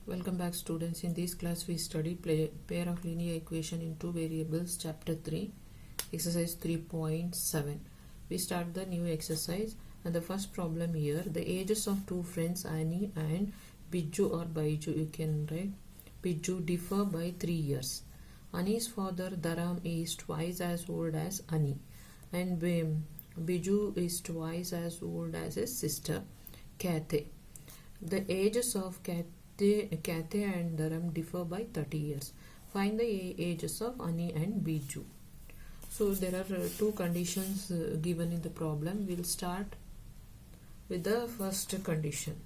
Welcome back, students. In this class we study pair of linear equation in two variables, chapter 3, exercise 3.7. We start the new exercise, and the first problem here, the ages of two friends Annie and Biju or Baiju, you can write Biju, differ by 3 years. Annie's father Dharam is twice as old as Annie, and Biju is twice as old as his sister Kathy. The ages of Kathy and Dharam differ by 30 years. Find the ages of Annie and Biju. So there are two conditions given in the problem. We'll start with the first condition.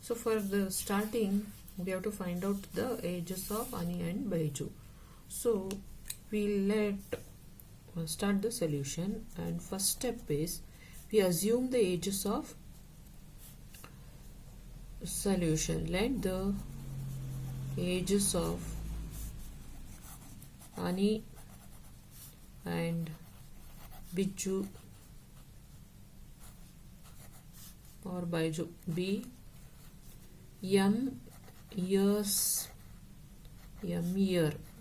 So for the starting, we have to find out the ages of Annie and Baiju. So we'll start the solution, and first step is we assume the ages of solution. Let the ages of Annie and Biju or Baiju be m year,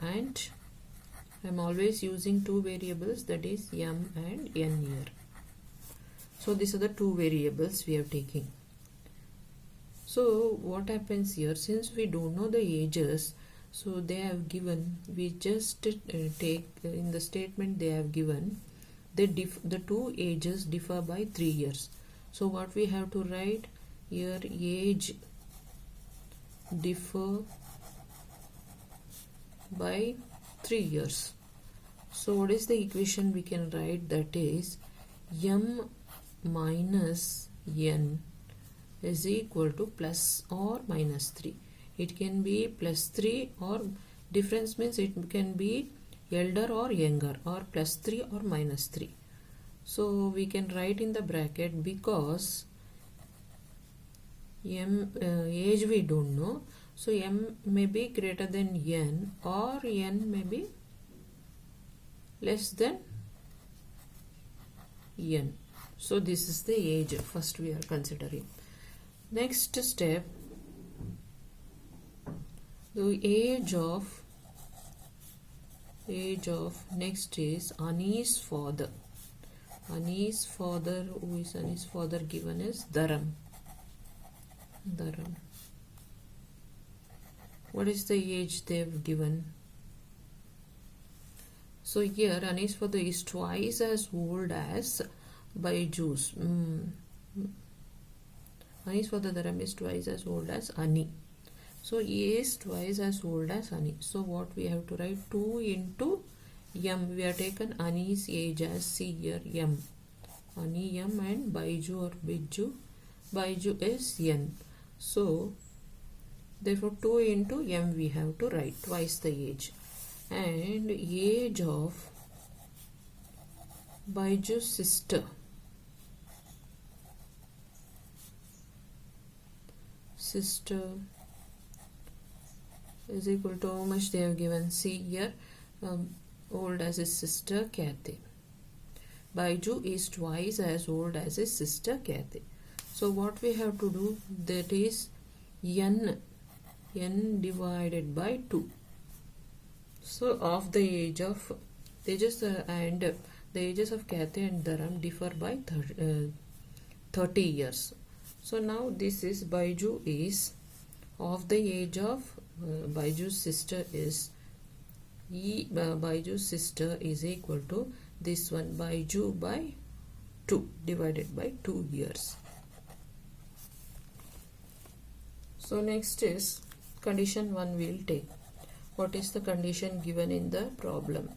and I'm always using two variables, that is m and n year. So these are the two variables we are taking. So what happens here, since we don't know the ages, so they have given, we just take in the statement they have given, the two ages differ by 3 years. So what we have to write here, age differ by 3 years. So what is the equation we can write? That is m minus n is equal to plus or minus 3. It can be plus 3, or difference means it can be elder or younger, or plus 3 or minus 3. So we can write in the bracket, because age we don't know, so m may be greater than n, or n may be less than n. So this is the age first we are considering. Next step, the age of next is Annie's father. Annie's father, who is Annie's father given is Dharam. What is the age they have given? So here Annie's father is twice as old as Baiju's. Annie's father Dharam is twice as old as Annie. So he is twice as old as Annie. So what we have to write? 2 into m. We have taken Annie's age as, see here, m. Annie m, and Baiju or Baiju is n. So therefore 2 into m we have to write, twice the age. And age of Baiju's sister is equal to how much they have given. See here, old as his sister Kathy. Baiju is twice as old as his sister Kathy. So what we have to do, that is n divided by 2. So of the age of the ages of Kathy and Dharam differ by 30 years. So now this is Baiju is of the age of Baiju's sister is Baiju's sister is equal to this one, Baiju by 2 divided by 2 years. So next is condition 1 we will take. What is the condition given in the problem?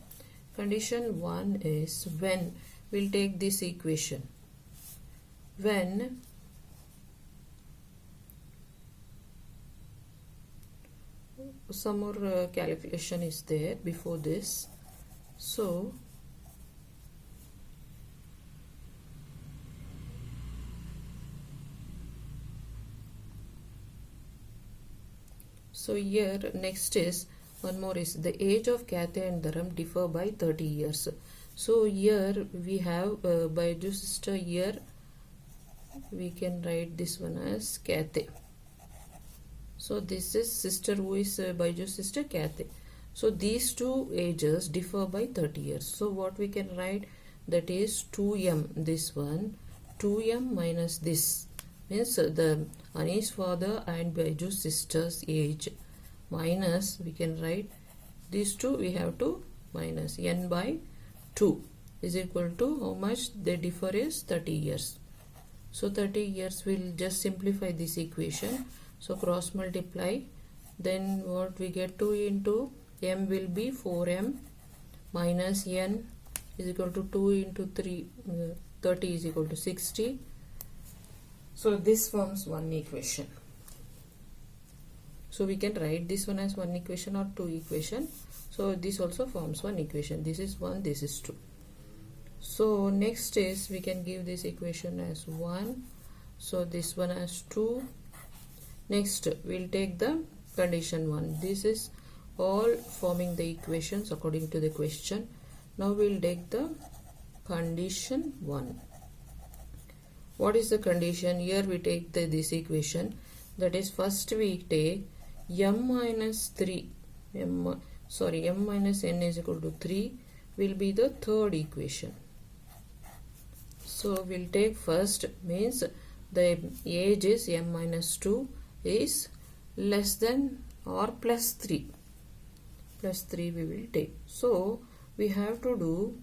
Condition 1 is when, we'll take this equation, when some more calculation is there before this. So here next is one more, is the age of Kathy and Dharam differ by 30 years. So here we have Baiju's sister, here we can write this one as Kathy. So this is sister, who is Baiju's sister, Kathy. So these two ages differ by 30 years. So what we can write, that is 2m, this one, 2m minus this, means the Ani's father and Baiju's sister's age, minus, we can write these two, we have to minus n by 2 is equal to how much they differ is 30 years. So 30 years, will just simplify this equation. So cross multiply, then what we get, 2 into m will be 4m minus n is equal to 2 into 3, 30 is equal to 60. So this forms one equation. So we can write this one as one equation or two equation. So this also forms one equation. This is 1, this is 2. So next is, we can give this equation as 1. So this one as 2. Next we'll take the condition 1. This is all forming the equations according to the question. Now we'll take the condition 1. What is the condition? Here we take this equation, that is, first we take m minus 3, m minus n is equal to 3 will be the third equation. So we'll take first, means the age is m minus 2 is less than or plus 3. Plus 3 we will take. So we have to do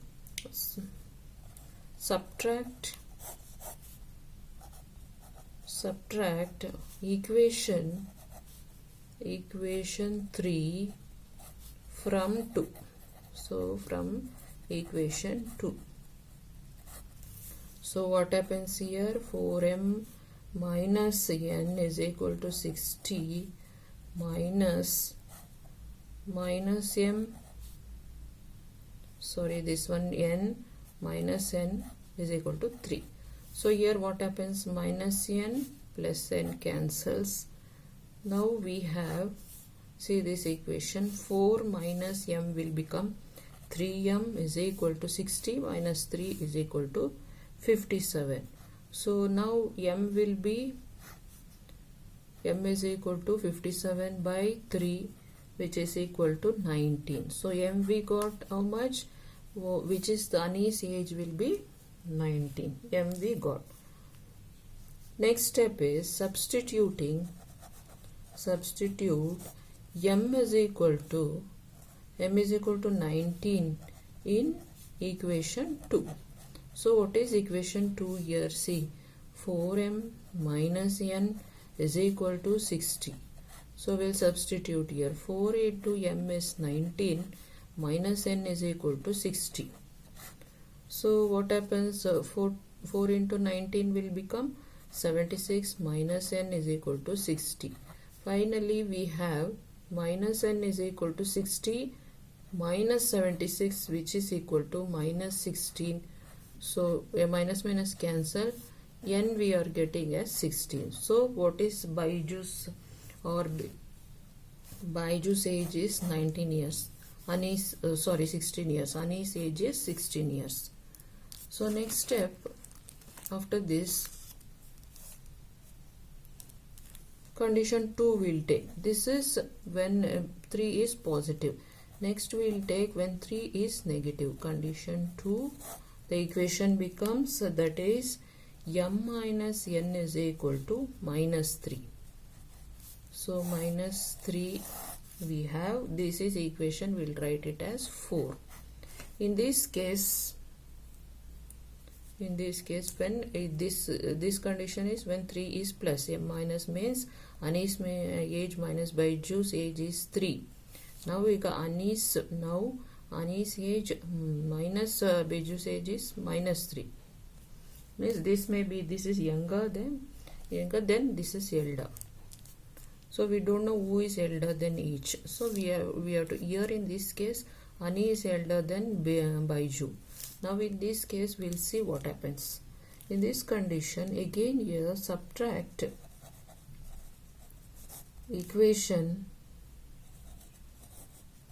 subtract equation 3 from 2. So from equation 2. So what happens here? 4m minus n is equal to 60 minus m, this one, n minus n is equal to 3. So here what happens? Minus n plus n cancels. Now we have, see this equation, 4 minus m will become 3m is equal to 60 minus 3 is equal to 57. So now m is equal to 57 by 3, which is equal to 19. So m we got how much, which is the Ani's age will be 19. M we got. Next step is substitute m is equal to 19 in equation 2. So what is equation 2 here? See, 4m minus n is equal to 60. So we'll substitute here. 4 into m is 19 minus n is equal to 60. So what happens? 4 into 19 will become 76 minus n is equal to 60. Finally we have minus n is equal to 60 minus 76, which is equal to minus 16. So a minus cancel, n we are getting as 16. So what is Baiju's age is 19 years. Ani's 16 years. Ani's age is 16 years. So next step after this, condition 2 will take. This is when 3 is positive. Next we will take when 3 is negative. Condition 2, the equation becomes, that is, m minus n is equal to minus 3. So minus 3 we have, this is equation, we will write it as 4. In this case when this condition is when 3 is plus, m minus means Ani's age minus Baiju's age is 3. Now we got Ani's age minus Baiju's age is minus 3. Means this is younger than this is elder. So we don't know who is elder than each. So we have to, here in this case Ani is elder than Baiju. Now in this case we'll see what happens. In this condition, again here subtract equation,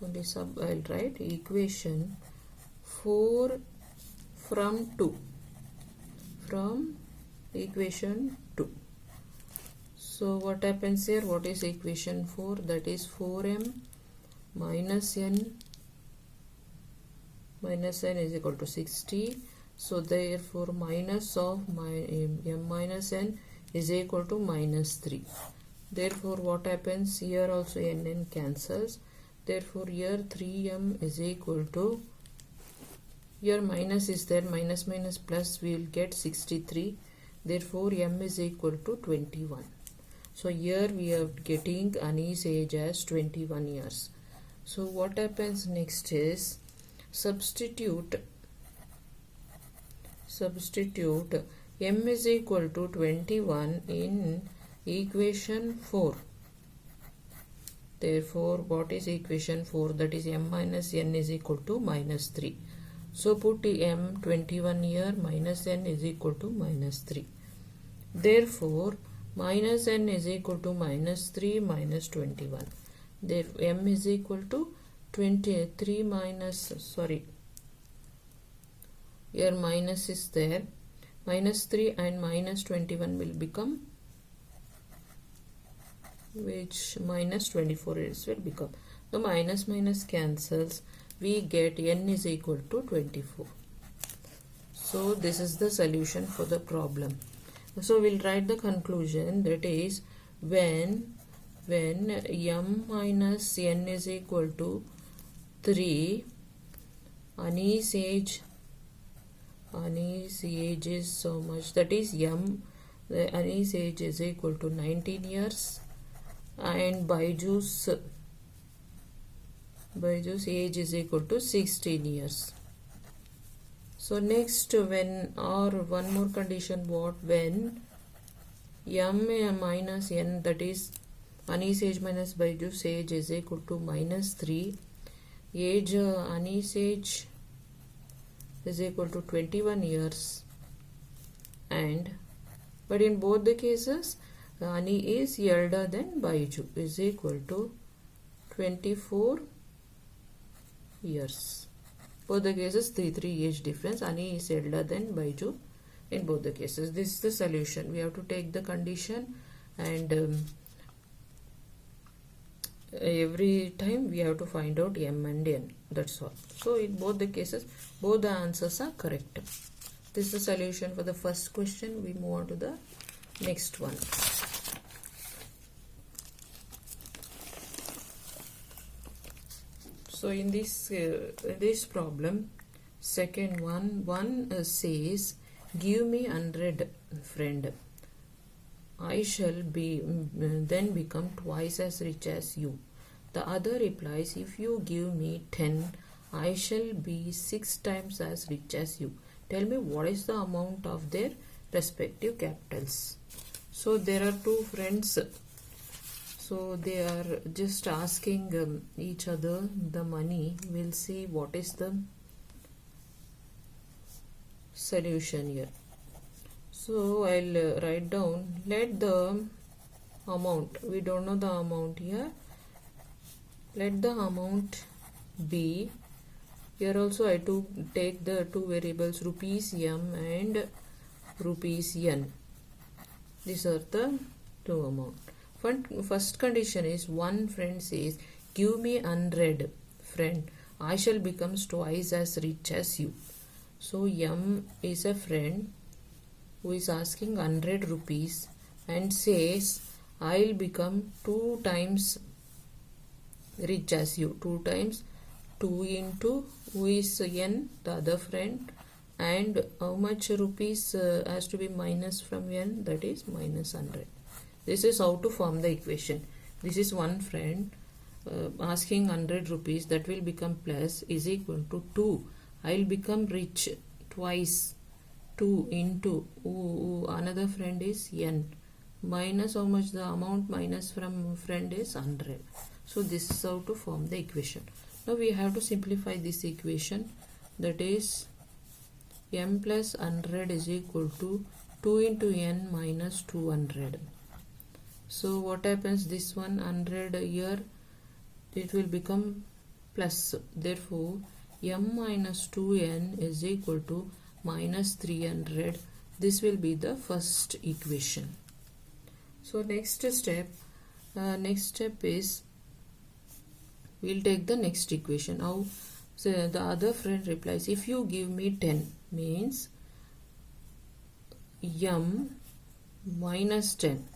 I'll write equation 4 from 2, from equation 2. So what happens here? What is equation 4? That is 4m minus n is equal to 60. So therefore minus of m minus n is equal to minus 3. Therefore what happens here? Also n cancels. Therefore here 3m is equal to, here minus is there, minus minus plus, we will get 63. Therefore m is equal to 21. So here we are getting Ani's age as 21 years. So what happens next is substitute m is equal to 21 in equation 4. Therefore what is equation 4? That is m minus n is equal to minus 3. So put m 21 here, minus n is equal to minus 3. Therefore minus n is equal to minus 3 minus 21. Therefore m is equal to 23 minus, here minus is there, minus 3 and minus 21 will become, which minus 24 is will become. The minus minus cancels, we get n is equal to 24. So this is the solution for the problem. So we'll write the conclusion, that is when m minus n is equal to 3, Ani's age is so much, that is Ani's age is equal to 19 years and Baiju's age is equal to 16 years. So next, when, or one more condition, what, when m minus n, that is Ani's age minus Baiju's age is equal to minus 3, Ani's age is equal to 21 years, and but in both the cases Ani is elder than Baiju, is equal to 24 years. Both the cases 3 age difference. Ani is elder than Baiju in both the cases. This is the solution. We have to take the condition, and every time we have to find out m and n. That's all. So in both the cases, both the answers are correct. This is the solution for the first question. We move on to the next one. So in this problem, second one says, give me 100 friend, I shall be then become twice as rich as you. The other replies, if you give me 10, I shall be 6 times as rich as you. Tell me what is the amount of their respective capitals. So there are two friends. So they are just asking each other the money. We'll see what is the solution here. So I'll write down, let the amount, we don't know the amount here, let the amount be, here also I to take the two variables rupees m and rupees n. These are the two amount. First condition is, one friend says, give me 100 friend, I shall become twice as rich as you. So m is a friend who is asking 100 rupees and says, I'll become 2 times rich as you. 2 times 2 into, who is n, the other friend, and how much rupees has to be minus from n, that is minus 100. This is how to form the equation. This is one friend asking 100 rupees, that will become plus is equal to 2. I'll become rich twice, 2 into another friend is n, minus how much, the amount minus from friend is 100. So this is how to form the equation. Now we have to simplify this equation, that is m plus 100 is equal to 2 into n minus 200. So what happens, this 100 here, it will become plus. Therefore m minus 2n is equal to minus 300. This will be the first equation. So next step is we'll take the next equation. Now, so the other friend replies, if you give me 10, means m minus 10.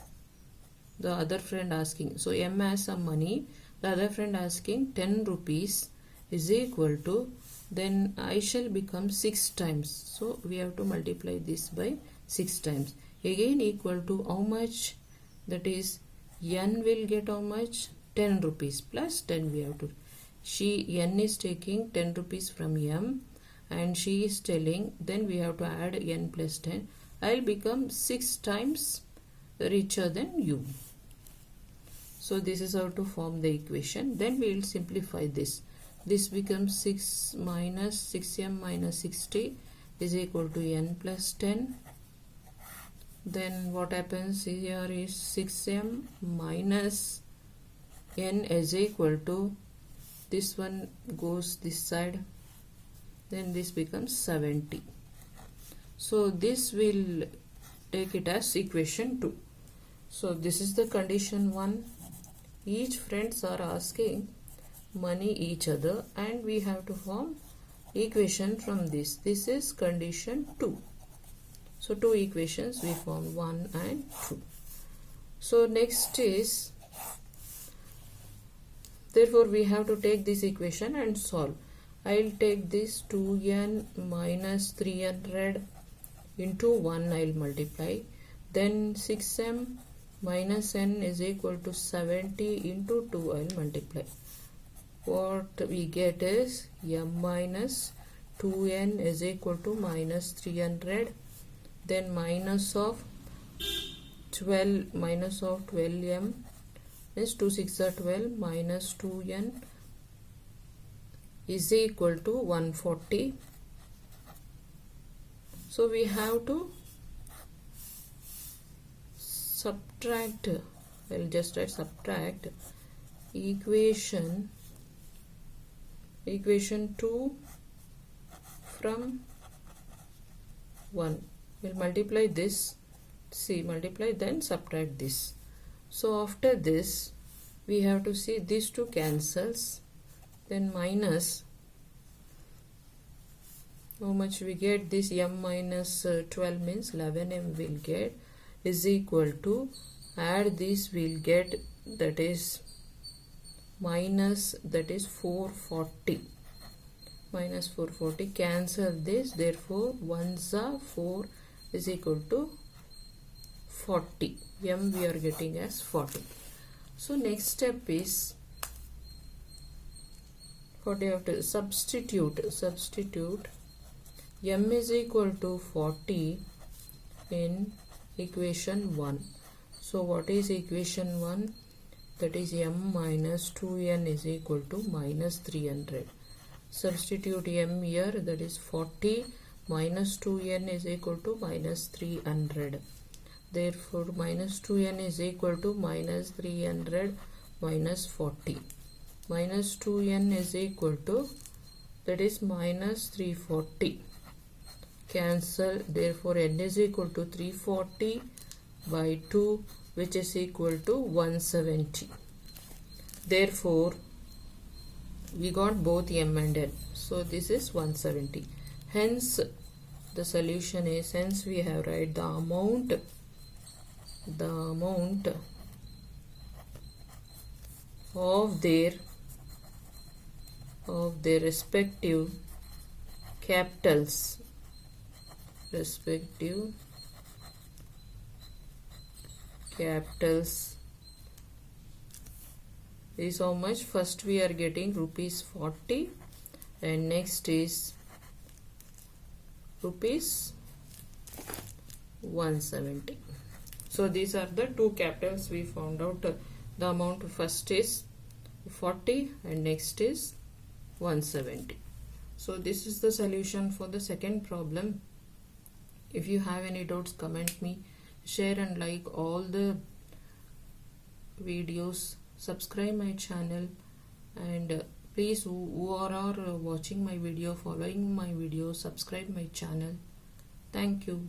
The other friend asking, so m has some money, the other friend asking 10 rupees is equal to, then I shall become 6 times. So we have to multiply this by 6 times. Again equal to how much? That is, n will get how much? 10 rupees plus 10 we have to. N is taking 10 rupees from m and she is telling, then we have to add n plus 10. I'll become 6 times richer than you. So this is how to form the equation. Then we will simplify this. This becomes 6 minus 6m minus 60 is equal to n plus 10. Then what happens here is 6m minus n is equal to, this one goes this side, then this becomes 70. So this will take it as equation 2. So this is the condition 1. Each friends are asking money each other and we have to form equation from this. This is condition 2. So two equations we form, 1 and 2. So next is, therefore we have to take this equation and solve. I'll take this 2n minus 300 into 1 I'll multiply. Then 6m minus n is equal to 70 into 2 I'll multiply. What we get is m minus 2n is equal to minus 300. Then minus of 12m is 2 6 are 12 minus 2n is equal to 140. So we have to subtract, I'll just write subtract equation 2 from 1. We'll multiply this, see, multiply, then subtract this. So after this we have to see these two cancels, then minus, how much we get? This m minus 12 means 11m will get, is equal to, add this we'll get, that is minus, that is 440, minus 440, cancel this, therefore 1s are 4 is equal to 40. M we are getting as 40. So next step is, what you have to substitute m is equal to 40 in equation 1. So what is equation 1? That is m minus 2n is equal to minus 300. Substitute m here, that is 40 minus 2n is equal to minus 300. Therefore minus 2n is equal to minus 300 minus 40. Minus 2n is equal to, that is minus 340. Cancel, therefore n is equal to 340 by 2, which is equal to 170. Therefore we got both m and n. So this is 170. Hence the solution is, hence we have write the amount of their respective capitals is how much? First we are getting rupees 40 and next is rupees 170. So these are the two capitals we found out. The amount first is 40 and next is 170. So this is the solution for the second problem. If you have any doubts, comment me, share and like all the videos, subscribe my channel, and please who are watching my video, following my video, subscribe my channel. Thank you.